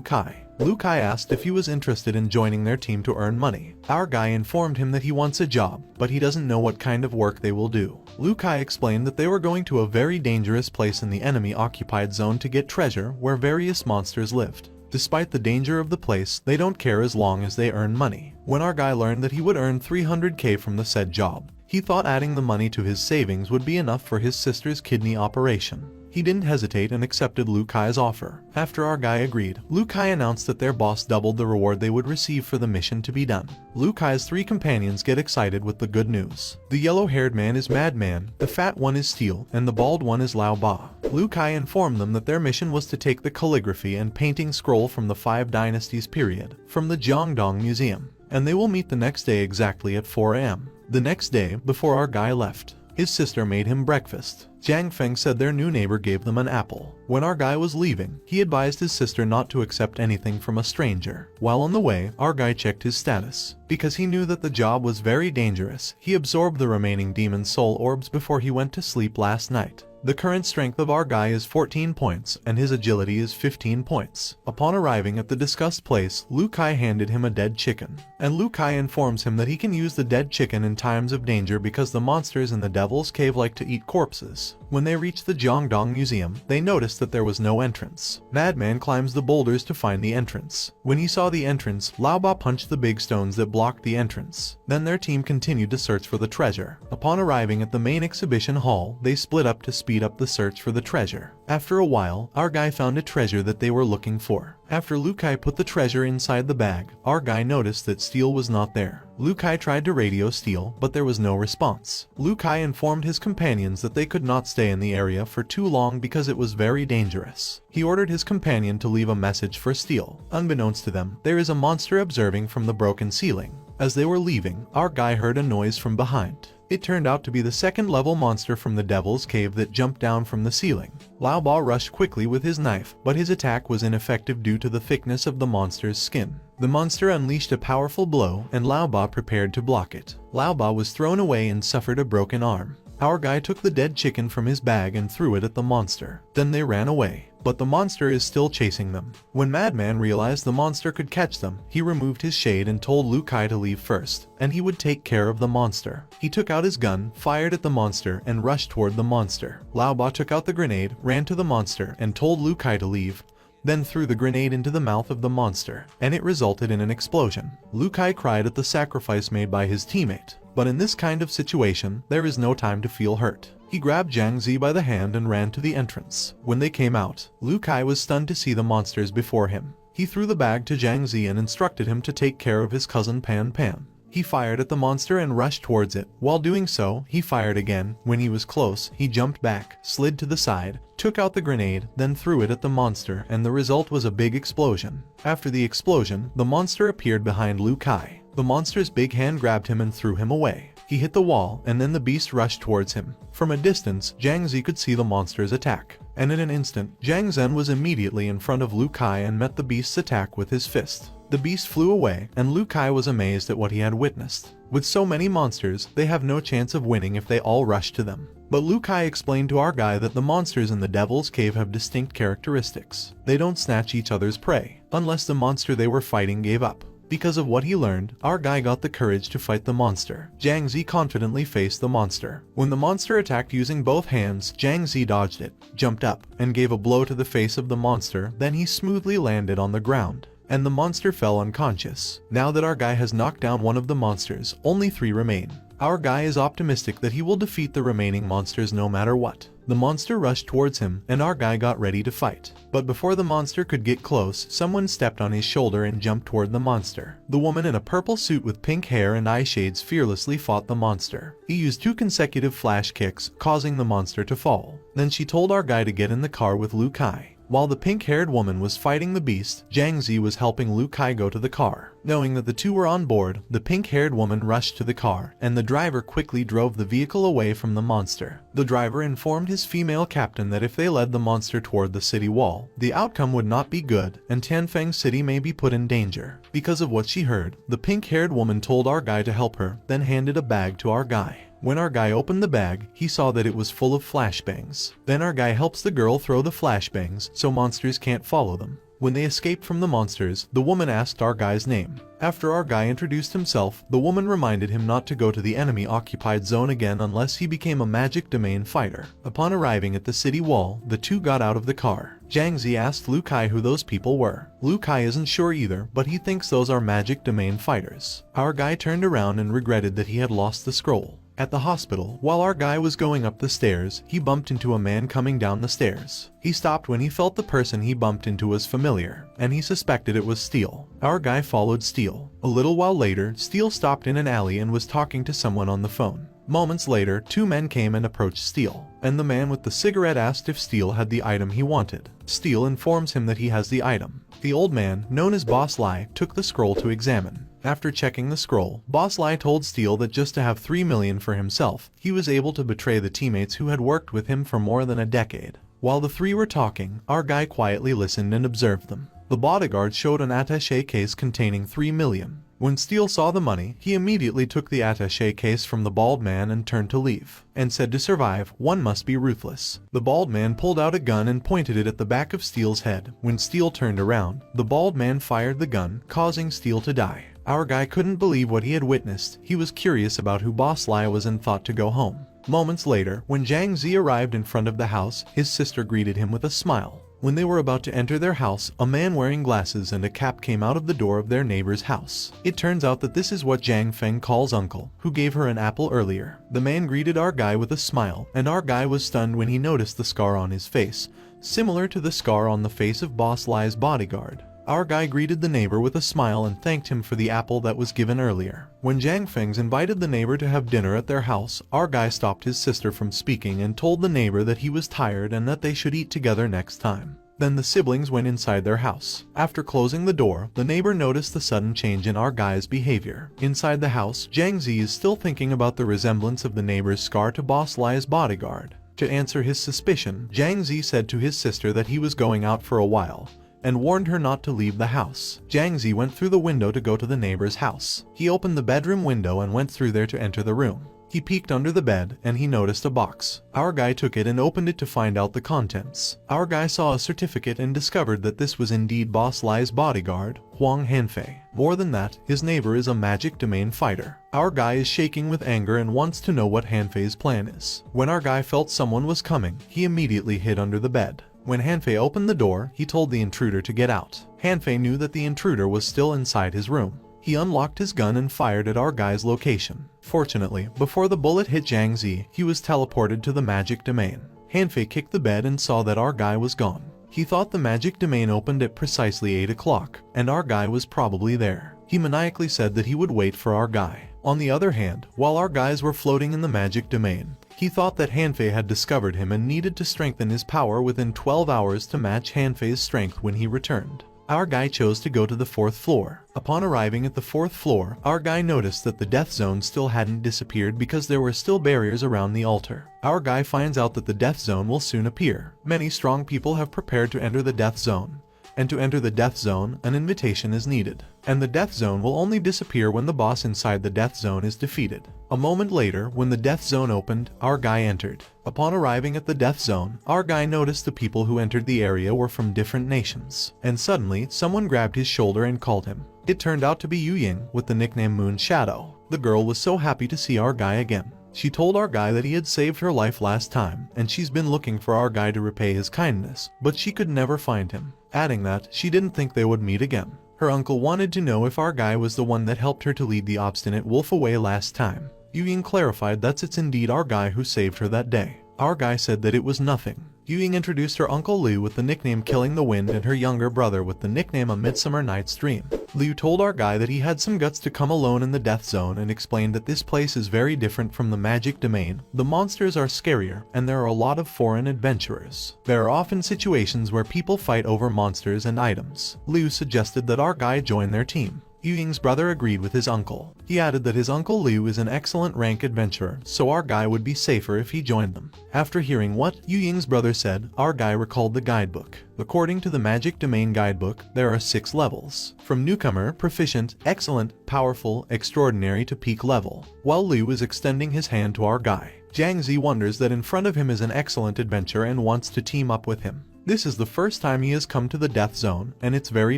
Kai. Lu Kai asked if he was interested in joining their team to earn money. Our guy informed him that he wants a job, but he doesn't know what kind of work they will do. Lu Kai explained that they were going to a very dangerous place in the enemy-occupied zone to get treasure where various monsters lived. Despite the danger of the place, they don't care as long as they earn money. When our guy learned that he would earn 300k from the said job, he thought adding the money to his savings would be enough for his sister's kidney operation. He didn't hesitate and accepted Lu Kai's offer. After our guy agreed, Lu Kai announced that their boss doubled the reward they would receive for the mission to be done. Lu Kai's 3 companions get excited with the good news. The yellow-haired man is Madman, the fat one is Steel, and the bald one is Lao Ba. Lu Kai informed them that their mission was to take the calligraphy and painting scroll from the 5 Dynasties period from the Jiangdong Museum, and they will meet the next day exactly at 4 a.m. The next day, before our guy left, his sister made him breakfast. Jiang Feng said their new neighbor gave them an apple. When our guy was leaving, he advised his sister not to accept anything from a stranger. While on the way, our guy checked his status. Because he knew that the job was very dangerous, he absorbed the remaining demon soul orbs before he went to sleep last night. The current strength of our guy is 14 points, and his agility is 15 points. Upon arriving at the discussed place, Lu Kai handed him a dead chicken, and Lu Kai informs him that he can use the dead chicken in times of danger because the monsters in the Devil's Cave like to eat corpses. When they reached the Jiangdong Museum, they noticed that there was no entrance. Madman climbs the boulders to find the entrance. When he saw the entrance, Lao Ba punched the big stones that blocked the entrance. Then their team continued to search for the treasure. Upon arriving at the main exhibition hall, they split up to speed up the search for the treasure. After a while, our guy found a treasure that they were looking for. After Lu Kai put the treasure inside the bag, our guy noticed that Steel was not there. Lu Kai tried to radio Steel, but there was no response. Lu Kai informed his companions that they could not stay in the area for too long because it was very dangerous. He ordered his companion to leave a message for Steel. Unbeknownst to them, there is a monster observing from the broken ceiling. As they were leaving, our guy heard a noise from behind. It turned out to be the second-level monster from the Devil's Cave that jumped down from the ceiling. Lao Ba rushed quickly with his knife, but his attack was ineffective due to the thickness of the monster's skin. The monster unleashed a powerful blow, and Lao Ba prepared to block it. Lao Ba was thrown away and suffered a broken arm. Our guy took the dead chicken from his bag and threw it at the monster. Then they ran away, but the monster is still chasing them. When Madman realized the monster could catch them, he removed his shade and told Lu Kai to leave first, and he would take care of the monster. He took out his gun, fired at the monster, and rushed toward the monster. Lao Ba took out the grenade, ran to the monster, and told Lu Kai to leave, then threw the grenade into the mouth of the monster, and it resulted in an explosion. Lu Kai cried at the sacrifice made by his teammate, but in this kind of situation, there is no time to feel hurt. He grabbed Zhang Zi by the hand and ran to the entrance. When they came out, Lu Kai was stunned to see the monsters before him. He threw the bag to Zhang Zi and instructed him to take care of his cousin Pan Pan. He fired at the monster and rushed towards it. While doing so, he fired again. When he was close, he jumped back, slid to the side, took out the grenade, then threw it at the monster, and the result was a big explosion. After the explosion, the monster appeared behind Lu Kai. The monster's big hand grabbed him and threw him away. He hit the wall, and then the beast rushed towards him. From a distance, Zhang Zi could see the monster's attack, and in an instant, Zhang Zhen was immediately in front of Lu Kai and met the beast's attack with his fist. The beast flew away, and Lu Kai was amazed at what he had witnessed. With so many monsters, they have no chance of winning if they all rush to them. But Lu Kai explained to our guy that the monsters in the Devil's Cave have distinct characteristics. They don't snatch each other's prey, unless the monster they were fighting gave up. Because of what he learned, our guy got the courage to fight the monster. Zhang Zi confidently faced the monster. When the monster attacked using both hands, Zhang Zi dodged it, jumped up, and gave a blow to the face of the monster. Then he smoothly landed on the ground, and the monster fell unconscious. Now that our guy has knocked down one of the monsters, only 3 remain. Our guy is optimistic that he will defeat the remaining monsters no matter what. The monster rushed towards him, and our guy got ready to fight. But before the monster could get close, someone stepped on his shoulder and jumped toward the monster. The woman in a purple suit with pink hair and eye shades fearlessly fought the monster. He used 2 consecutive flash kicks, causing the monster to fall. Then she told our guy to get in the car with Lu Kai. While the pink-haired woman was fighting the beast, Zhang Zi was helping Lu Kai go to the car. Knowing that the two were on board, the pink-haired woman rushed to the car, and the driver quickly drove the vehicle away from the monster. The driver informed his female captain that if they led the monster toward the city wall, the outcome would not be good, and Tianfeng City may be put in danger. Because of what she heard, the pink-haired woman told our guy to help her, then handed a bag to our guy. When our guy opened the bag, he saw that it was full of flashbangs. Then our guy helps the girl throw the flashbangs so monsters can't follow them. When they escaped from the monsters, the woman asked our guy's name. After our guy introduced himself, the woman reminded him not to go to the enemy-occupied zone again unless he became a magic domain fighter. Upon arriving at the city wall, the two got out of the car. Zhang Zi asked Lu Kai who those people were. Lu Kai isn't sure either, but he thinks those are magic domain fighters. Our guy turned around and regretted that he had lost the scroll. At the hospital, while our guy was going up the stairs, he bumped into a man coming down the stairs. He stopped when he felt the person he bumped into was familiar, and he suspected it was Steel. Our guy followed Steel. A little while later, Steel stopped in an alley and was talking to someone on the phone. Moments later, two men came and approached Steel, and the man with the cigarette asked if Steel had the item he wanted. Steel informs him that he has the item. The old man, known as Boss Lai, took the scroll to examine. After checking the scroll, Boss Lai told Steel that just to have 3 million for himself, he was able to betray the teammates who had worked with him for more than a decade. While the three were talking, our guy quietly listened and observed them. The bodyguard showed an attaché case containing 3 million. When Steel saw the money, he immediately took the attaché case from the bald man and turned to leave, and said to survive, one must be ruthless. The bald man pulled out a gun and pointed it at the back of Steel's head. When Steel turned around, the bald man fired the gun, causing Steel to die. Our guy couldn't believe what he had witnessed. He was curious about who Boss Lai was and thought to go home. Moments later, when Zhang Zi arrived in front of the house, his sister greeted him with a smile. When they were about to enter their house, a man wearing glasses and a cap came out of the door of their neighbor's house. It turns out that this is what Zhang Feng calls uncle, who gave her an apple earlier. The man greeted our guy with a smile, and our guy was stunned when he noticed the scar on his face, similar to the scar on the face of Boss Lai's bodyguard. Our guy greeted the neighbor with a smile and thanked him for the apple that was given earlier. When Zhang Feng's invited the neighbor to have dinner at their house, our guy stopped his sister from speaking and told the neighbor that he was tired and that they should eat together next time. Then the siblings went inside their house. After closing the door, the neighbor noticed the sudden change in our guy's behavior. Inside the house, Zhang Zi is still thinking about the resemblance of the neighbor's scar to Boss Lai's bodyguard. To answer his suspicion, Zhang Zi said to his sister that he was going out for a while, and warned her not to leave the house. Zhang Zi went through the window to go to the neighbor's house. He opened the bedroom window and went through there to enter the room. He peeked under the bed and he noticed a box. Our guy took it and opened it to find out the contents. Our guy saw a certificate and discovered that this was indeed Boss Lai's bodyguard, Huang Hanfei. More than that, his neighbor is a magic domain fighter. Our guy is shaking with anger and wants to know what Hanfei's plan is. When our guy felt someone was coming, he immediately hid under the bed. When Hanfei opened the door, he told the intruder to get out. Hanfei knew that the intruder was still inside his room. He unlocked his gun and fired at our guy's location. Fortunately, before the bullet hit Zhang Zi, he was teleported to the magic domain. Hanfei kicked the bed and saw that our guy was gone. He thought the magic domain opened at precisely 8 o'clock, and our guy was probably there. He maniacally said that he would wait for our guy. On the other hand, while our guys were floating in the magic domain, he thought that Hanfei had discovered him and needed to strengthen his power within 12 hours to match Hanfei's strength when he returned. Our guy chose to go to the 4th floor. Upon arriving at the 4th floor, our guy noticed that the death zone still hadn't disappeared because there were still barriers around the altar. Our guy finds out that the death zone will soon appear. Many strong people have prepared to enter the death zone. And to enter the death zone, an invitation is needed. And the death zone will only disappear when the boss inside the death zone is defeated. A moment later, when the death zone opened, our guy entered. Upon arriving at the death zone, our guy noticed the people who entered the area were from different nations. And suddenly, someone grabbed his shoulder and called him. It turned out to be Yu Ying, with the nickname Moon Shadow. The girl was so happy to see our guy again. She told our guy that he had saved her life last time, and she's been looking for our guy to repay his kindness, but she could never find him. Adding that, she didn't think they would meet again. Her uncle wanted to know if our guy was the one that helped her to lead the obstinate wolf away last time. Yu Ying clarified that it's indeed our guy who saved her that day. Our guy said that it was nothing. Yuying introduced her Uncle Liu with the nickname Killing the Wind and her younger brother with the nickname A Midsummer Night's Dream. Liu told our guy that he had some guts to come alone in the death zone and explained that this place is very different from the magic domain. The monsters are scarier and there are a lot of foreign adventurers. There are often situations where people fight over monsters and items. Liu suggested that our guy join their team. Yuying's brother agreed with his uncle. He added that his Uncle Liu is an excellent rank adventurer, so our guy would be safer if he joined them. After hearing what Yuying's brother said, our guy recalled the guidebook. According to the Magic Domain guidebook, there are 6 levels, from newcomer, proficient, excellent, powerful, extraordinary to peak level. While Liu is extending his hand to our guy, Jiang Zi wonders that in front of him is an excellent adventurer and wants to team up with him. This is the first time he has come to the death zone, and it's very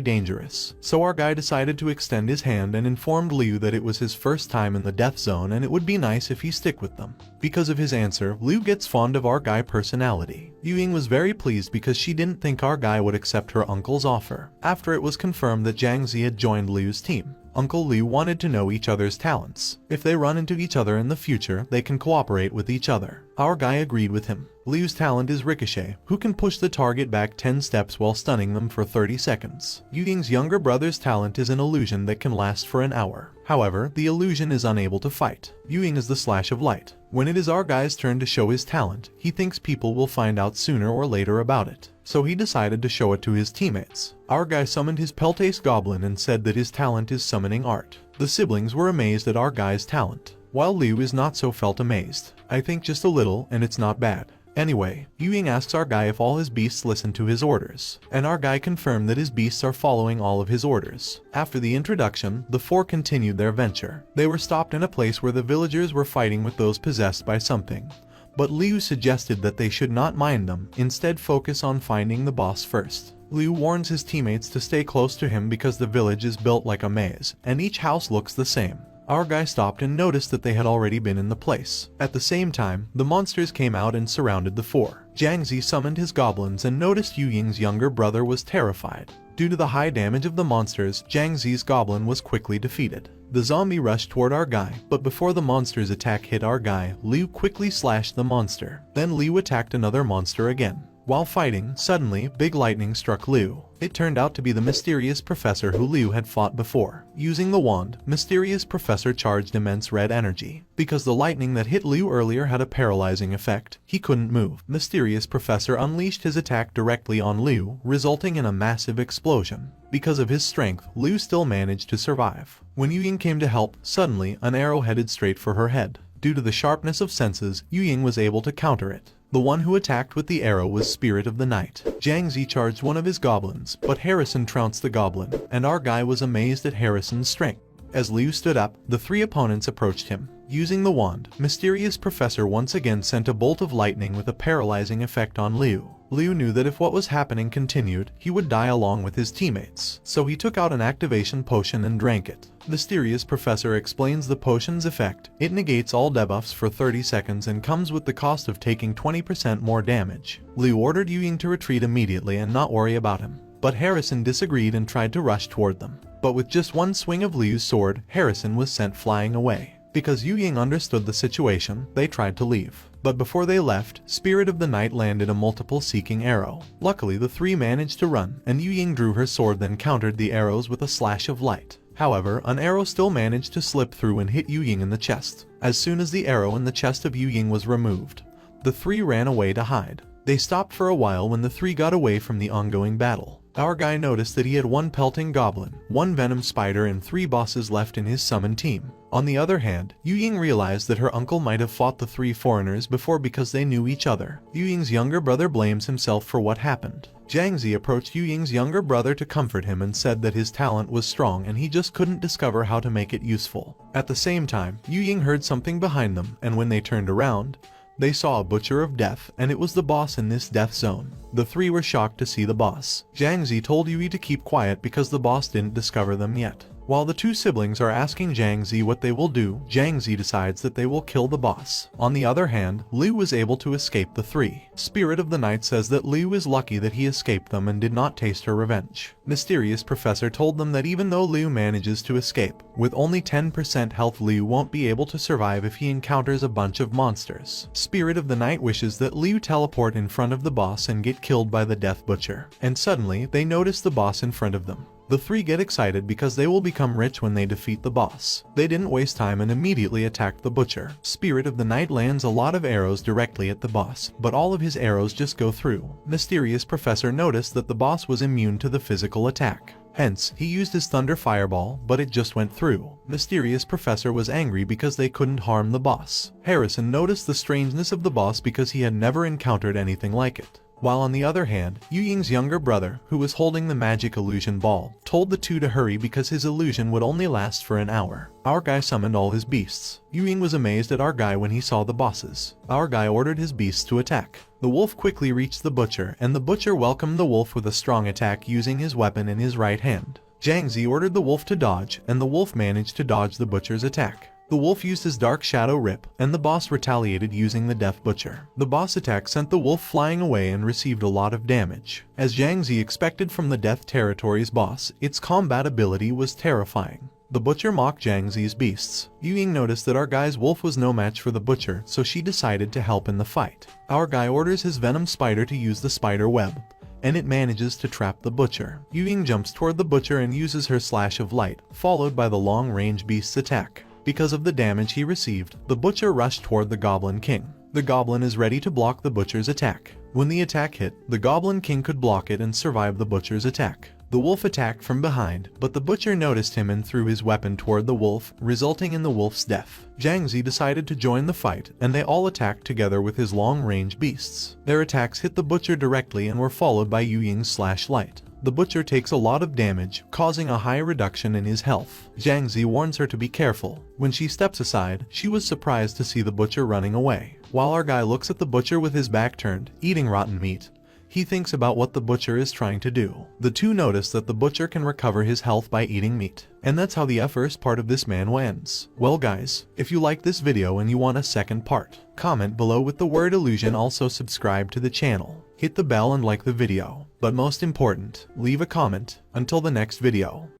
dangerous. So our guy decided to extend his hand and informed Liu that it was his first time in the death zone and it would be nice if he stick with them. Because of his answer, Liu gets fond of our guy personality. Yuying was very pleased because she didn't think our guy would accept her uncle's offer. After it was confirmed that Jiang Zi had joined Liu's team, Uncle Liu wanted to know each other's talents. If they run into each other in the future, they can cooperate with each other. Our guy agreed with him. Liu's talent is Ricochet, who can push the target back 10 steps while stunning them for 30 seconds. Yuying's younger brother's talent is an illusion that can last for an hour. However, the illusion is unable to fight. Yuying is the slash of light. When it is our guy's turn to show his talent, he thinks people will find out sooner or later about it. So he decided to show it to his teammates. Our guy summoned his Peltace Goblin and said that his talent is summoning art. The siblings were amazed at our guy's talent, while Liu is not so felt amazed. I think just a little, and it's not bad. Anyway, Yuying asks our guy if all his beasts listen to his orders, and our guy confirmed that his beasts are following all of his orders. After the introduction, the 4 continued their venture. They were stopped in a place where the villagers were fighting with those possessed by something. But Liu suggested that they should not mind them, instead focus on finding the boss first. Liu warns his teammates to stay close to him because the village is built like a maze, and each house looks the same. Our guy stopped and noticed that they had already been in the place. At the same time, the monsters came out and surrounded the 4. Jiang Zi summoned his goblins and noticed Yuying's younger brother was terrified. Due to the high damage of the monsters, Jiang Zi's goblin was quickly defeated. The zombie rushed toward our guy, but before the monster's attack hit our guy, Liu quickly slashed the monster. Then Liu attacked another monster again. While fighting, suddenly, big lightning struck Liu. It turned out to be the mysterious professor who Liu had fought before. Using the wand, mysterious professor charged immense red energy. Because the lightning that hit Liu earlier had a paralyzing effect, he couldn't move. Mysterious professor unleashed his attack directly on Liu, resulting in a massive explosion. Because of his strength, Liu still managed to survive. When Yuying came to help, suddenly, an arrow headed straight for her head. Due to the sharpness of senses, Yuying was able to counter it. The one who attacked with the arrow was Spirit of the Night. Jiang Zi charged one of his goblins, but Harrison trounced the goblin, and our guy was amazed at Harrison's strength. As Liu stood up, the 3 opponents approached him. Using the wand, Mysterious Professor once again sent a bolt of lightning with a paralyzing effect on Liu. Liu knew that if what was happening continued, he would die along with his teammates, so he took out an activation potion and drank it. Mysterious Professor explains the potion's effect. It negates all debuffs for 30 seconds and comes with the cost of taking 20% more damage. Liu ordered Yuying to retreat immediately and not worry about him. But Harrison disagreed and tried to rush toward them. But with just one swing of Liu's sword, Harrison was sent flying away. Because Yuying understood the situation, they tried to leave. But before they left, Spirit of the Night landed a multiple-seeking arrow. Luckily, the 3 managed to run, and Yuying drew her sword then countered the arrows with a slash of light. However, an arrow still managed to slip through and hit Yuying in the chest. As soon as the arrow in the chest of Yuying was removed, the 3 ran away to hide. They stopped for a while when the 3 got away from the ongoing battle. Our guy noticed that he had 1 pelting goblin, 1 venom spider and 3 bosses left in his summon team. On the other hand, Yuying realized that her uncle might have fought the 3 foreigners before because they knew each other. Yuying's younger brother blames himself for what happened. Jiang Zi approached Yuying's younger brother to comfort him and said that his talent was strong and he just couldn't discover how to make it useful. At the same time, Yuying heard something behind them, and when they turned around, they saw a Butcher of Death, and it was the boss in this death zone. The 3 were shocked to see the boss. Jiang Zi told Yui to keep quiet because the boss didn't discover them yet. While the two siblings are asking Jiang Zi what they will do, Jiang Zi decides that they will kill the boss. On the other hand, Liu was able to escape the three. Spirit of the Night says that Liu is lucky that he escaped them and did not taste her revenge. Mysterious Professor told them that even though Liu manages to escape, with only 10% health, Liu won't be able to survive if he encounters a bunch of monsters. Spirit of the Night wishes that Liu teleport in front of the boss and get killed by the Death Butcher. And suddenly, they notice the boss in front of them. The three get excited because they will become rich when they defeat the boss. They didn't waste time and immediately attacked the butcher. Spirit of the Night lands a lot of arrows directly at the boss, but all of his arrows just go through. Mysterious Professor noticed that the boss was immune to the physical attack. Hence, he used his Thunder Fireball, but it just went through. Mysterious Professor was angry because they couldn't harm the boss. Harrison noticed the strangeness of the boss because he had never encountered anything like it. While on the other hand, Yu Ying's younger brother, who was holding the magic illusion ball, told the two to hurry because his illusion would only last for an hour. Our guy summoned all his beasts. Yu Ying was amazed at our guy when he saw the bosses. Our guy ordered his beasts to attack. The wolf quickly reached the butcher, and the butcher welcomed the wolf with a strong attack using his weapon in his right hand. Jiang Zi ordered the wolf to dodge, and the wolf managed to dodge the butcher's attack. The wolf used his Dark Shadow Rip, and the boss retaliated using the Death Butcher. The boss attack sent the wolf flying away and received a lot of damage. As Jiang Zi expected from the Death Territory's boss, its combat ability was terrifying. The butcher mocked Jiang Zi's beasts. Yu Ying noticed that our guy's wolf was no match for the butcher, so she decided to help in the fight. Our guy orders his venom spider to use the spider web, and it manages to trap the butcher. Yu Ying jumps toward the butcher and uses her Slash of Light, followed by the long-range beast's attack. Because of the damage he received, the butcher rushed toward the Goblin King. The goblin is ready to block the butcher's attack. When the attack hit, the Goblin King could block it and survive the butcher's attack. The wolf attacked from behind, but the butcher noticed him and threw his weapon toward the wolf, resulting in the wolf's death. Jiang Zi decided to join the fight, and they all attacked together with his long-range beasts. Their attacks hit the butcher directly and were followed by Yu Ying's Slash Light. The butcher takes a lot of damage, causing a high reduction in his health. Jiang Zi warns her to be careful. When she steps aside, she was surprised to see the butcher running away. While our guy looks at the butcher with his back turned, eating rotten meat, he thinks about what the butcher is trying to do. The two notice that the butcher can recover his health by eating meat. And that's how the first part of this manhwa ends. Well guys, if you like this video and you want a second part, comment below with the word illusion. Also subscribe to the channel, hit the bell and like the video. But most important, leave a comment. Until the next video.